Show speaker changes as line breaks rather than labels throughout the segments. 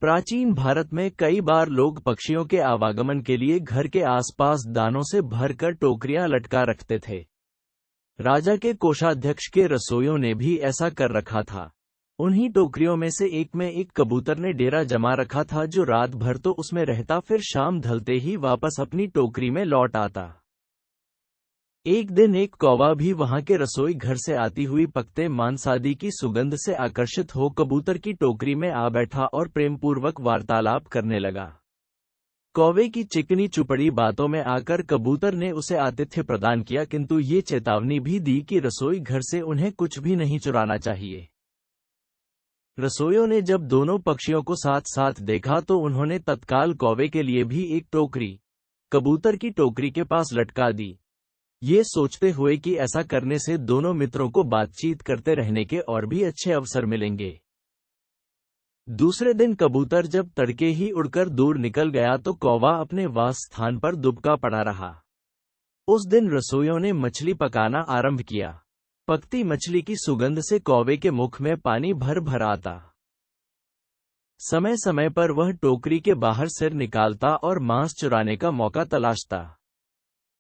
प्राचीन भारत में कई बार लोग पक्षियों के आवागमन के लिए घर के आसपास दानों से भरकर टोकरियां लटका रखते थे। राजा के कोषाध्यक्ष के रसोइयों ने भी ऐसा कर रखा था। उन्हीं टोकरियों में से एक में एक कबूतर ने डेरा जमा रखा था, जो रात भर तो उसमें रहता, फिर शाम ढलते ही वापस अपनी टोकरी में लौट आता। एक दिन एक कौवा भी वहां के रसोई घर से आती हुई पकते मांसादी की सुगंध से आकर्षित हो कबूतर की टोकरी में आ बैठा और प्रेमपूर्वक वार्तालाप करने लगा। कौवे की चिकनी चुपड़ी बातों में आकर कबूतर ने उसे आतिथ्य प्रदान किया, किंतु ये चेतावनी भी दी कि रसोई घर से उन्हें कुछ भी नहीं चुराना चाहिए। रसोइयों ने जब दोनों पक्षियों को साथ साथ देखा तो उन्होंने तत्काल कौवे के लिए भी एक टोकरी कबूतर की टोकरी के पास लटका दी, ये सोचते हुए कि ऐसा करने से दोनों मित्रों को बातचीत करते रहने के और भी अच्छे अवसर मिलेंगे। दूसरे दिन कबूतर जब तड़के ही उड़कर दूर निकल गया तो कौवा अपने वास स्थान पर दुबका पड़ा रहा। उस दिन रसोइयों ने मछली पकाना आरंभ किया। पकती मछली की सुगंध से कौवे के मुख में पानी भर भर आता। समय समय पर वह टोकरी के बाहर सिर निकालता और मांस चुराने का मौका तलाशता।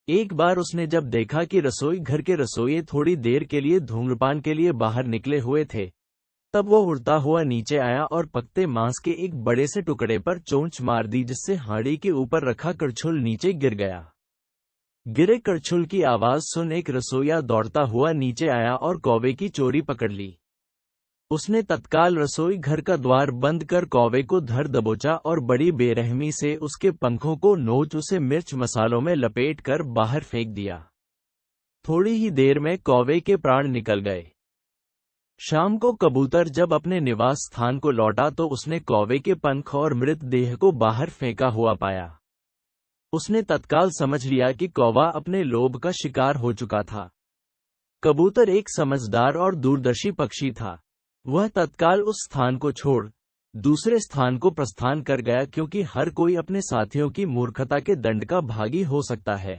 एक बार उसने जब देखा कि रसोई घर के रसोइये थोड़ी देर के लिए धूम्रपान के लिए बाहर निकले हुए थे, तब वो उड़ता हुआ नीचे आया और पकते मांस के एक बड़े से टुकड़े पर चोंच मार दी, जिससे हांडी के ऊपर रखा करछुल नीचे गिर गया। गिरे करछुल की आवाज सुन एक रसोइया दौड़ता हुआ नीचे आया और कौवे की चोरी पकड़ ली। उसने तत्काल रसोई घर का द्वार बंद कर कौवे को धर दबोचा और बड़ी बेरहमी से उसके पंखों को नोच उसे मिर्च मसालों में लपेट कर बाहर फेंक दिया। थोड़ी ही देर में कौवे के प्राण निकल गए। शाम को कबूतर जब अपने निवास स्थान को लौटा तो उसने कौवे के पंख और मृत देह को बाहर फेंका हुआ पाया। उसने तत्काल समझ लिया कि कौवा अपने लोभ का शिकार हो चुका था। कबूतर एक समझदार और दूरदर्शी पक्षी था। वह तत्काल उस स्थान को छोड़ दूसरे स्थान को प्रस्थान कर गया, क्योंकि हर कोई अपने साथियों की मूर्खता के दंड का भागी हो सकता है।